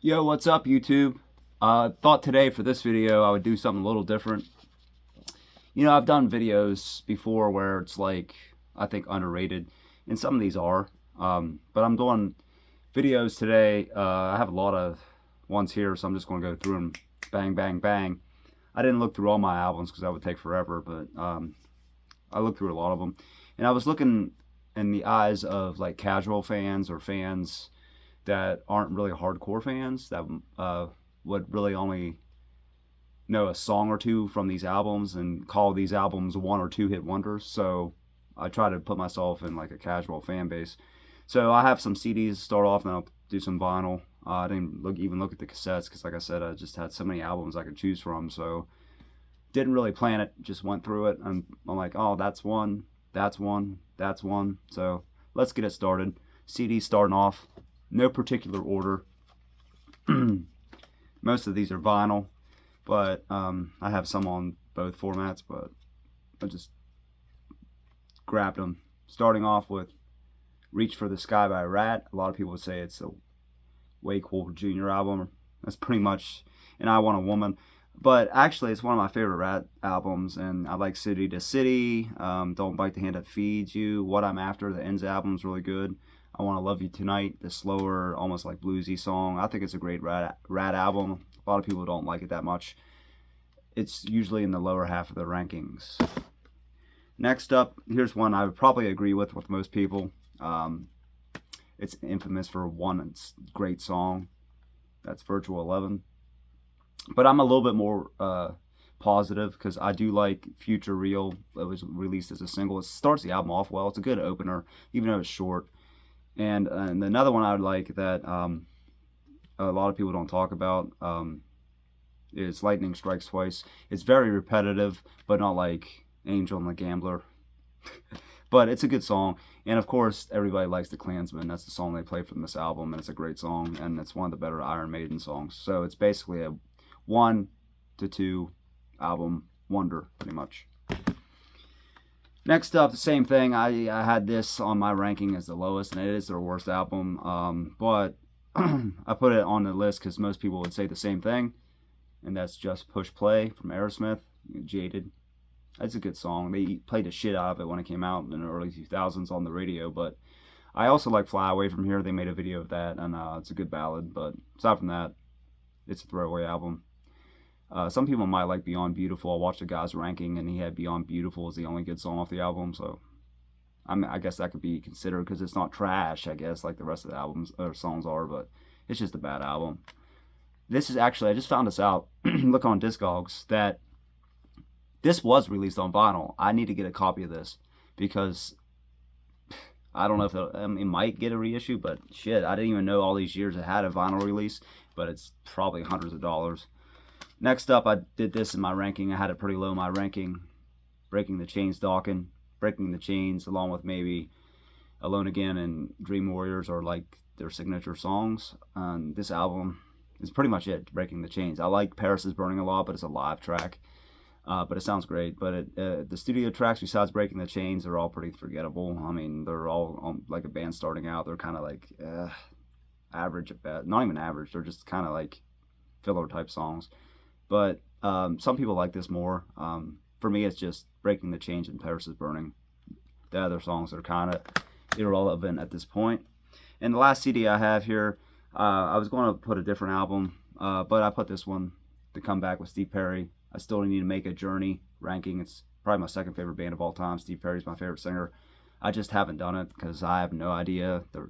Yo, what's up, YouTube? Thought today for this video I would do something a little different. You know, I've done videos before where it's like, I think underrated, and some of these are. But I'm doing videos today. I have a lot of ones here, so I'm just going to go through them bang, bang, bang. I didn't look through all my albums because that would take forever, but I looked through a lot of them. And I was looking in the eyes of like casual fans or fans that aren't really hardcore fans that would really only know a song or two from these albums and call these albums one or two hit wonders. So I try to put myself in like a casual fan base. So I have some CDs to start off, and I'll do some vinyl. I didn't even look at the cassettes because, like I said, I just had so many albums I could choose from. So didn't really plan it, just went through it. And I'm like, oh, that's one, that's one, that's one. So let's get it started. CDs starting off. No particular order. Most of these are vinyl, but I have some on both formats, but I just grabbed them. Starting off with Reach for the Sky by Rat. A lot of people would say it's a way cool junior album. That's pretty much, and I Want a Woman. But actually, it's one of my favorite Rat albums, and I like City to City, Don't Bite the Hand That Feeds You, What I'm After, the Ends album is really good. I Want to Love You Tonight, the slower, almost like bluesy song. I think it's a great Rat album. A lot of people don't like it that much. It's usually in the lower half of the rankings. Next up, here's one I would probably agree with most people. It's infamous for one great song. That's Virtual 11. But I'm a little bit more positive because I do like Future Real. It was released as a single. It starts the album off well. It's a good opener, even though it's short. And another one I would like that a lot of people don't talk about is Lightning Strikes Twice. It's very repetitive, but not like Angel and the Gambler. But it's a good song. And of course, everybody likes The Klansman. That's the song they play from this album, and it's a great song, and it's one of the better Iron Maiden songs. So it's basically a 1 to 2 album wonder, pretty much. Next up, the same thing. I had this on my ranking as the lowest, and it is their worst album. But I put it on the list because most people would say the same thing, and that's Just Push Play from Aerosmith. Jaded. That's a good song. They played the shit out of it when it came out in the early 2000s on the radio. But I also like Fly Away From Here. They made a video of that, and it's a good ballad. But aside from that, it's a throwaway album. Some people might like Beyond Beautiful. I watched the guy's ranking, and he had Beyond Beautiful as the only good song off the album. So I guess that could be considered because it's not trash, I guess, like the rest of the albums or songs are. But it's just a bad album. This is actually, I just found this out. Look on Discogs that this was released on vinyl. I need to get a copy of this because I don't know if it might get a reissue, but shit, I didn't even know all these years it had a vinyl release, but it's probably hundreds of dollars. Next up, I did this in my ranking. I had it pretty low in my ranking. Breaking the Chains Dawkins. Breaking the Chains, along with maybe Alone Again and Dream Warriors, are like their signature songs. This album is pretty much it, Breaking the Chains. I like Paris is Burning a lot, but it's a live track. But it sounds great. But the studio tracks, besides Breaking the Chains, are all pretty forgettable. I mean, they're all like a band starting out. They're kind of like average at best. Not even average. They're just kind of like filler type songs. But some people like this more. For me, it's just Breaking the Chains and Paris is Burning. The other songs are kind of irrelevant at this point. And the last CD I have here, I was going to put a different album, but I put this one, to Come Back with Steve Perry. I still need to make a Journey ranking. It's probably my second favorite band of all time. Steve Perry's my favorite singer. I just haven't done it because I have no idea the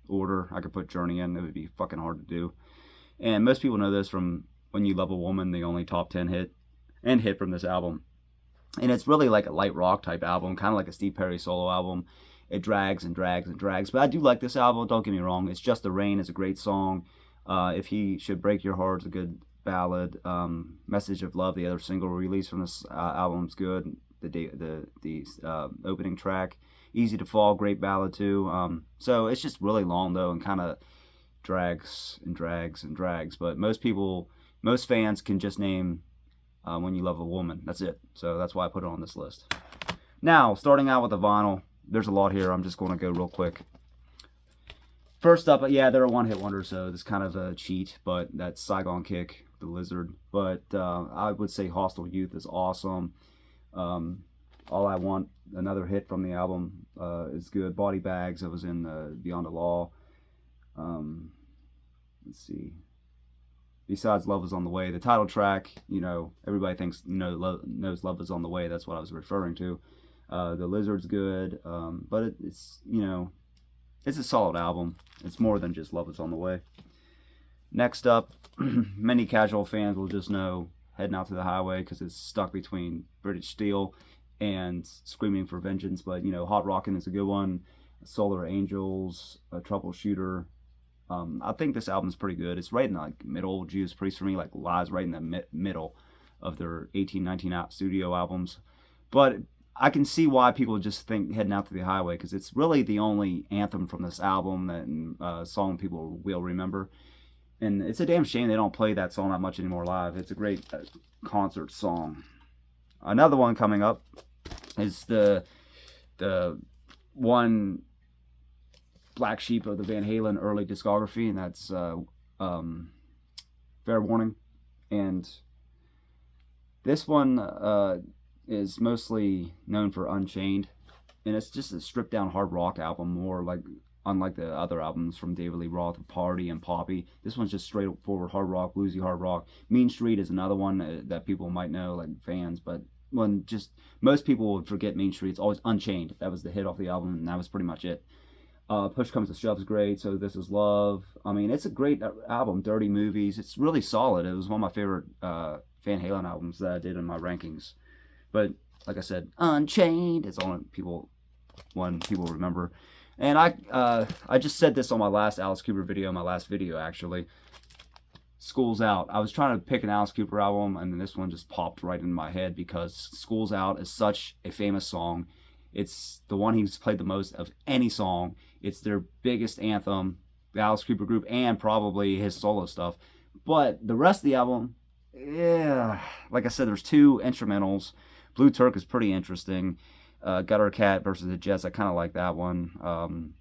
order I could put Journey in. It would be fucking hard to do. And most people know this from When You Love a Woman, the only top 10 hit from this album. And it's really like a light rock type album, kind of like a Steve Perry solo album. It drags and drags and drags. But I do like this album, don't get me wrong. It's Just the Rain is a great song. If He Should Break Your Heart is a good ballad. Message of Love, the other single release from this album, is good. The opening track. Easy to Fall, great ballad too. So it's just really long though, and kind of drags and drags and drags. But most fans can just name When You Love a Woman. That's it. So that's why I put it on this list. Now, starting out with the vinyl, there's a lot here. I'm just going to go real quick. First up, yeah, they're a one-hit wonder, so it's kind of a cheat, but that's Saigon Kick, the Lizard. But I would say Hostile Youth is awesome. All I Want, another hit from the album, is good. Body Bags, that was in Beyond the Law. Let's see. Besides Love Is On The Way, the title track, everybody thinks, knows Love Is On The Way. That's what I was referring to. The Lizard's good, but it's it's a solid album. It's more than just Love Is On The Way. Next up, many casual fans will just know Heading Out to the Highway because it's stuck between British Steel and Screaming for Vengeance. But, Hot Rockin' is a good one. Solar Angels, Troubleshooter. I think this album's pretty good. It's right in the middle. Judas Priest for me lies right in the middle of their 18-19 studio albums. But I can see why people just think Heading Out to the Highway, because it's really the only anthem from this album and song people will remember. And it's a damn shame they don't play that song that much anymore live. It's a great concert song. Another one coming up is the one black sheep of the Van Halen early discography, and that's Fair Warning. And this one is mostly known for Unchained, and it's just a stripped down hard rock album, more unlike the other albums from David Lee Roth, Party and Poppy. This one's just straightforward hard rock, bluesy hard rock. Mean Street is another one that people might know, fans, but most people would forget Mean Street. It's always Unchained. That was the hit off the album, and that was pretty much it. Push Comes to Shove is great. So This Is Love. I mean, it's a great album. Dirty Movies. It's really solid. It was one of my favorite Van Halen albums that I did in my rankings. But like I said, Unchained is one people remember. And I just said this on my last Alice Cooper video, my last video actually. School's Out. I was trying to pick an Alice Cooper album, and then this one just popped right in my head because School's Out is such a famous song. It's the one he's played the most of any song. It's their biggest anthem, the Alice Cooper group, and probably his solo stuff. But the rest of the album, yeah, like I said, there's two instrumentals. Blue Turk is pretty interesting. Gutter Cat versus the Jets, I kind of like that one.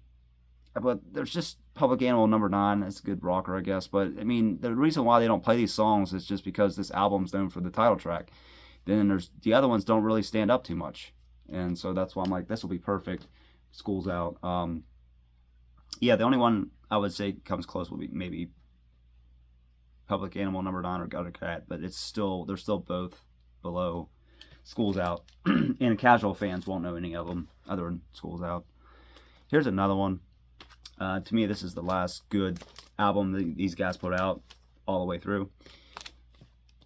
But there's just Public Animal number 9. That's a good rocker, I guess. But, I mean, the reason why they don't play these songs is just because this album's known for the title track. Then there's the other ones don't really stand up too much. And so that's why I'm like, this will be perfect. School's Out. Yeah, the only one I would say comes close would be maybe Public Animal number 9 or Gutter Cat. But they're still both below School's Out. And casual fans won't know any of them other than School's Out. Here's another one. To me, this is the last good album that these guys put out all the way through.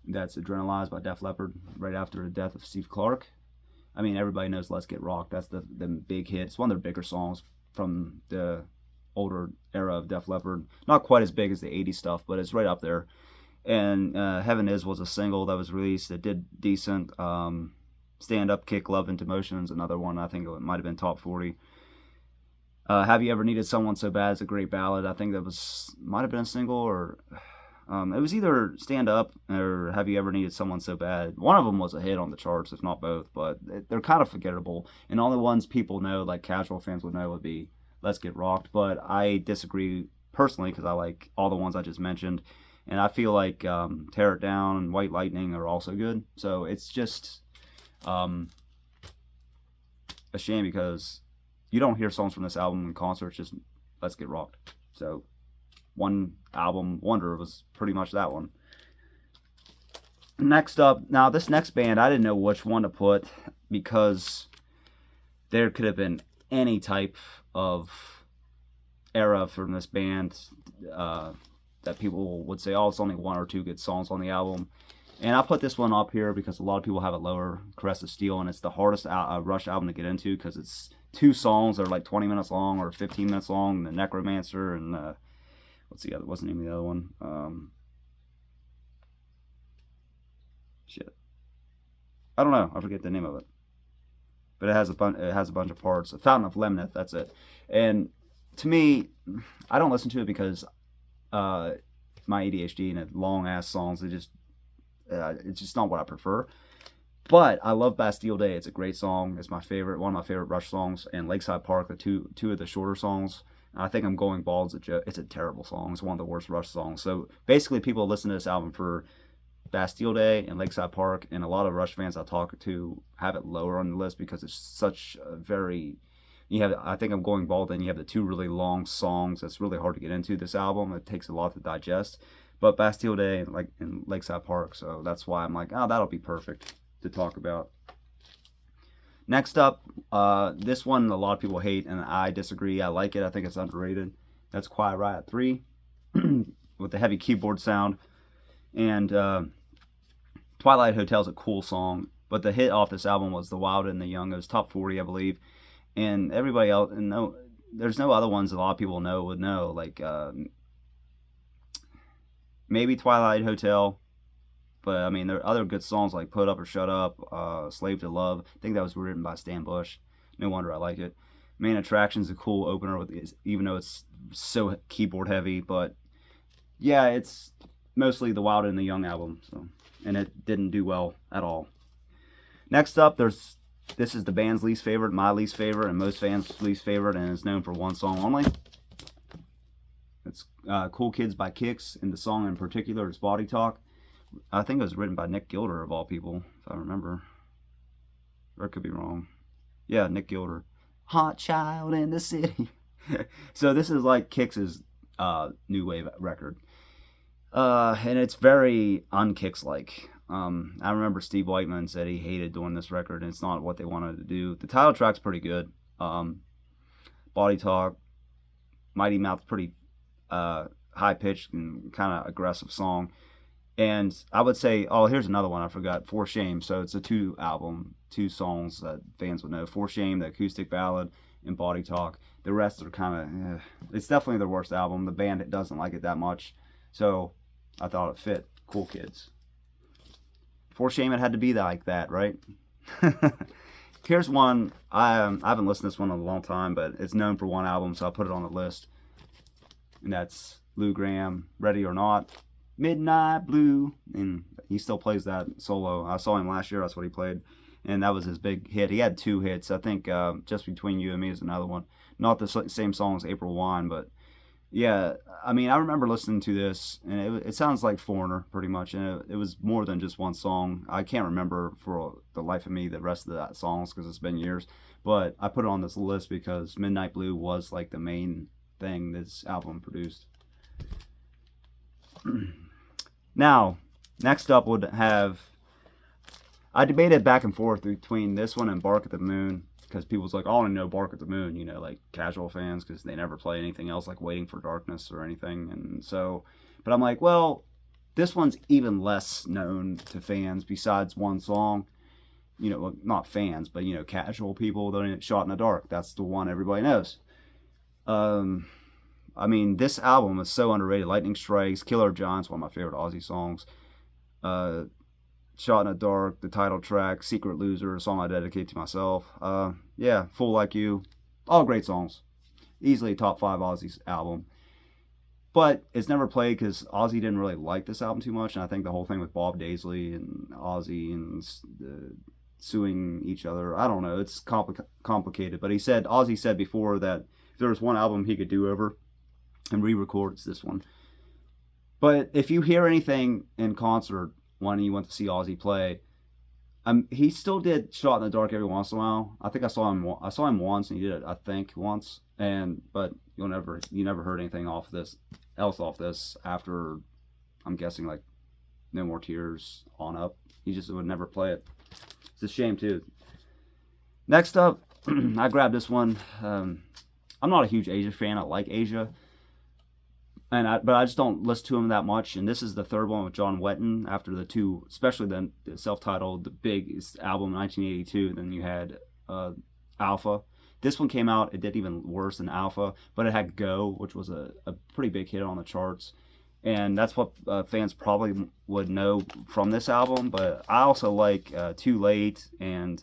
That's Adrenalize by Def Leppard, right after the death of Steve Clark. I mean, everybody knows Let's Get Rocked. That's the big hit. It's one of their bigger songs from the older era of Def Leppard. Not quite as big as the 80s stuff, but it's right up there. And Heaven Is was a single that was released. It did decent. Stand Up, Kick, Love Into Motion is another one. I think it might have been top 40. Have You Ever Needed Someone So Bad is a great ballad. I think that might have been a single, or it was either Stand Up or Have You Ever Needed Someone So Bad. One of them was a hit on the charts, if not both, but they're kind of forgettable. And all the ones people know, like casual fans would know, would be Let's Get Rocked. But I disagree personally because I like all the ones I just mentioned. And I feel like Tear It Down and White Lightning are also good. So it's just a shame because you don't hear songs from this album in concerts, just Let's Get Rocked. So one album wonder was pretty much that one. Next up, now this next band, I didn't know which one to put because there could have been any type of era from this band that people would say, oh, it's only one or two good songs on the album. And I put this one up here because a lot of people have it lower, Caress of Steel, and it's the hardest Rush album to get into because it's 2 songs that are like 20 minutes long or 15 minutes long, the Necromancer and what's the name of the other one? Shit, I don't know. I forget the name of it, but it has a bunch of parts. A Fountain of Lemnith, that's it. And to me, I don't listen to it because my ADHD and long ass songs. It's just not what I prefer. But I love Bastille Day. It's a great song. It's my favorite, one of my favorite Rush songs. And Lakeside Park, the two of the shorter songs. I Think I'm Going Bald is a joke. It's a terrible song. It's one of the worst Rush songs. So basically, people listen to this album for Bastille Day and Lakeside Park, and a lot of Rush fans I talk to have it lower on the list because it's such a very. You have I Think I'm Going Bald, and you have the two really long songs that's really hard to get into this album. It takes a lot to digest. But Bastille Day and Lakeside Park, so that's why I'm like, oh, that'll be perfect to talk about. Next up, this one a lot of people hate, and I disagree. I like it. I think it's underrated. That's Quiet Riot 3 with the heavy keyboard sound. And Twilight Hotel is a cool song, but the hit off this album was The Wild and the Young. It was top 40, I believe. And everybody else, and there's no other ones a lot of people would know, like maybe Twilight Hotel. But, I mean, there are other good songs like Put Up or Shut Up, Slave to Love. I think that was written by Stan Bush. No wonder I like it. Main Attraction's a cool opener, even though it's so keyboard heavy. But, yeah, it's mostly the Wild and the Young album. And it didn't do well at all. Next up, this is the band's least favorite, my least favorite, and most fans' least favorite, and it's known for one song only. It's Cool Kids by Kix, and the song in particular is Body Talk. I think it was written by Nick Gilder, of all people, if I remember. Or I could be wrong. Yeah, Nick Gilder. Hot Child in the City. So this is like Kix's new wave record. And it's very un-Kix-like. I remember Steve Whiteman said he hated doing this record, and it's not what they wanted to do. The title track's pretty good. Body Talk, Mighty Mouth, pretty high-pitched and kind of aggressive song. And I would say, oh, here's another one I forgot, For Shame. So it's a two songs that fans would know. For Shame, the acoustic ballad, and Body Talk. The rest are kind of, it's definitely their worst album. The band doesn't like it that much. So I thought it fit Cool Kids. For Shame, it had to be like that, right? Here's one, I haven't listened to this one in a long time, but it's known for one album, so I put it on the list. And that's Lou Gramm, Ready or Not. Midnight Blue, and he still plays that solo. I saw him last year, that's what he played, and that was his big hit. He had two hits, I think. Just Between You and Me is another one. Not the same song as April Wine, but yeah, I mean, I remember listening to this, and it sounds like Foreigner, pretty much, and it was more than just one song. I can't remember for the life of me the rest of that songs, because it's been years, but I put it on this list because Midnight Blue was like the main thing this album produced. Now, next up would have, I debated back and forth between this one and Bark at the Moon, because people's like, oh, I know Bark at the Moon, you know, like casual fans, because they never play anything else like Waiting for Darkness or anything. And so, but I'm like, well, this one's even less known to fans besides one song. You know, well, not fans, but, you know, casual people. Shot in the Dark. That's the one everybody knows. I mean, this album is so underrated. Lightning Strikes, Killer of Giants, one of my favorite Aussie songs. Shot in the Dark, the title track, Secret Loser, a song I dedicate to myself. Yeah, Fool Like You, all great songs. Easily top 5 Aussie's album. But it's never played because Ozzy didn't really like this album too much, and I think the whole thing with Bob Daisley and Ozzy and suing each other, I don't know, it's complicated. But Ozzy said before that if there was one album he could do over and re-record, it's this one. But if you hear anything in concert when you went to see Ozzy play, he still did Shot in the Dark every once in a while. I think I saw him once, and he did it, I think, once. But you never heard anything off this after, I'm guessing, like No More Tears on up. He just would never play it. It's a shame too. Next up, I grabbed this one. I'm not a huge Asia fan. I like Asia, but I just don't listen to him that much. And this is the third one with John Wetton after the two, especially the self-titled, the big album in 1982. Then you had Alpha. This one came out, it did even worse than Alpha, but it had Go, which was a pretty big hit on the charts. And that's what fans probably would know from this album. But I also like Too Late and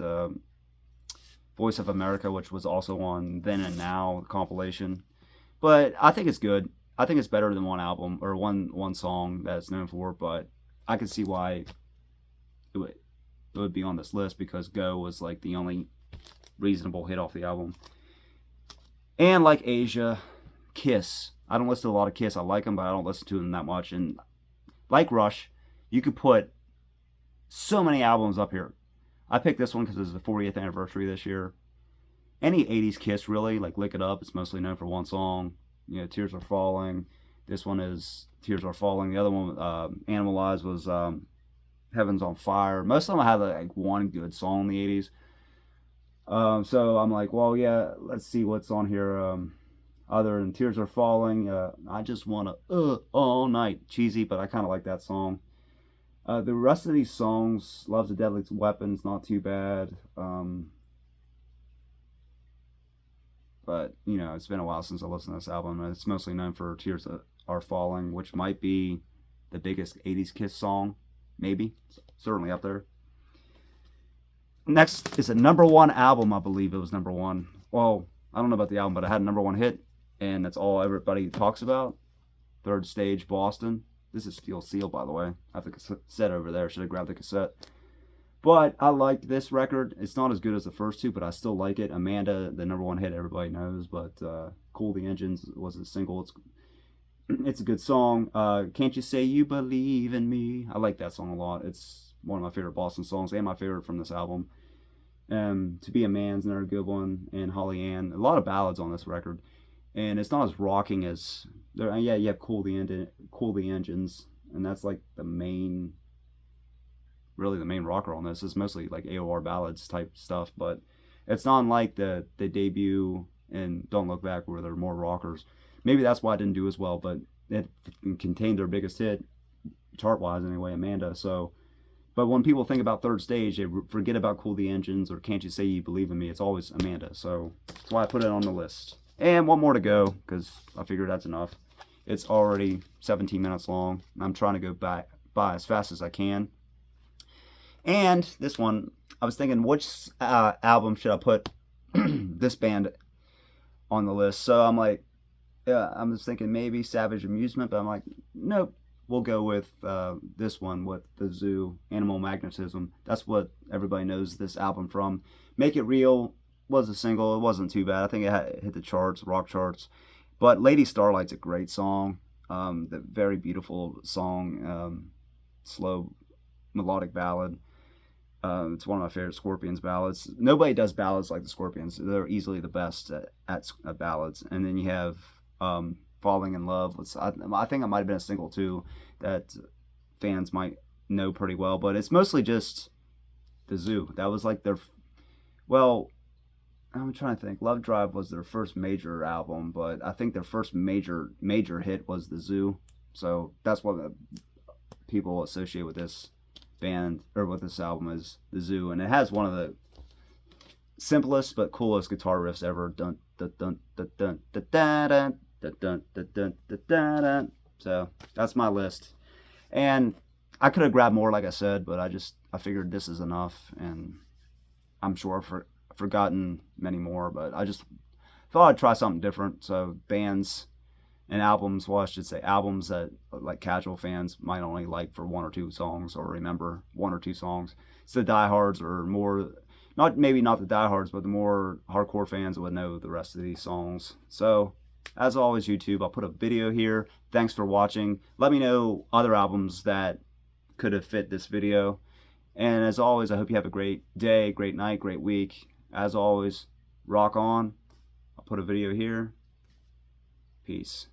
Voice of America, which was also on Then and Now compilation. But I think it's good. I think it's better than one album or one song that it's known for. But I can see why it would be on this list, because Go was like the only reasonable hit off the album. And like Asia, Kiss. I don't listen to a lot of Kiss. I like them, but I don't listen to them that much. And like Rush, you could put so many albums up here. I picked this one because it's the 40th anniversary this year. Any 80s Kiss, really, like Lick It Up, it's mostly known for one song. You know, Tears Are Falling. This one is Tears Are Falling. The other one, Animalize, was Heaven's on Fire. Most of them had like one good song in the 80s. So I'm like, well, yeah, let's see what's on here. Other than Tears Are Falling, I Just Wanna All Night. Cheesy, but I kind of like that song. The rest of these songs, Love's a Deadly Weapon's not too bad. But, you know, it's been a while since I listened to this album. And it's mostly known for Tears Are Falling, which might be the biggest 80s Kiss song. Maybe. It's certainly up there. Next is a #1 album, I believe it was #1. Well, I don't know about the album, but it had a #1 hit. And that's all everybody talks about. Third Stage, Boston. This is Steel Seal, by the way. I have the cassette over there. Should have grabbed the cassette. But I liked this record. It's not as good as the first two, but I still like it. Amanda, the #1 hit, everybody knows. But Cool the Engines was a single. It's a good song. Can't You Say You Believe in Me? I like that song a lot. It's one of my favorite Boston songs and my favorite from this album. To Be a Man's another good one. And Holly Ann. A lot of ballads on this record. And it's not as rocking as... Yeah, you have Cool the Engines. And that's like the main... Really the main rocker on this. It's mostly like AOR ballads type stuff. But it's not unlike the debut and Don't Look Back where they're more rockers. Maybe that's why it didn't do as well. But it contained their biggest hit, chart-wise anyway, Amanda. So... But when people think about Third Stage, they forget about Cool the Engines or Can't You Say You Believe in Me. It's always Amanda. So that's why I put it on the list. And one more to go, because I figured that's enough. It's already 17 minutes long. I'm trying to go by as fast as I can. And this one, I was thinking, which album should I put this band on the list? So I'm like, yeah, I'm just thinking maybe Savage Amusement, but I'm like, nope. We'll go with this one with the Zoo, Animal Magnetism. That's what everybody knows this album from. Make It Real was a single. It wasn't too bad. I think it hit the charts, rock charts. But Lady Starlight's a great song. The very beautiful song, slow melodic ballad. It's one of my favorite Scorpions ballads. Nobody does ballads like the Scorpions. They're easily the best at ballads. And then you have Falling in Love. I think it might have been a single too that fans might know pretty well. But it's mostly just the Zoo. That was like their... Well... I'm trying to think. Love Drive was their first major album, but I think their first major hit was The Zoo. So that's what people associate with this band, or with this album, is The Zoo. And it has one of the simplest but coolest guitar riffs ever. Dun, dun, dun, dun, dun, dun, dun, dun, dun, dun, dun, dun, dun, dun. So that's my list. And I could have grabbed more, like I said, but I figured this is enough. And I'm sure forgotten many more, but I just thought I'd try something different. So bands and albums, well, I should say albums that like casual fans might only like for one or two songs or remember one or two songs. So the diehards, or more, maybe not the diehards, but the more hardcore fans would know the rest of these songs. So as always, YouTube, I'll put a video here. Thanks for watching. Let me know other albums that could have fit this video. And as always, I hope you have a great day, great night, great week. As always, rock on. I'll put a video here. Peace.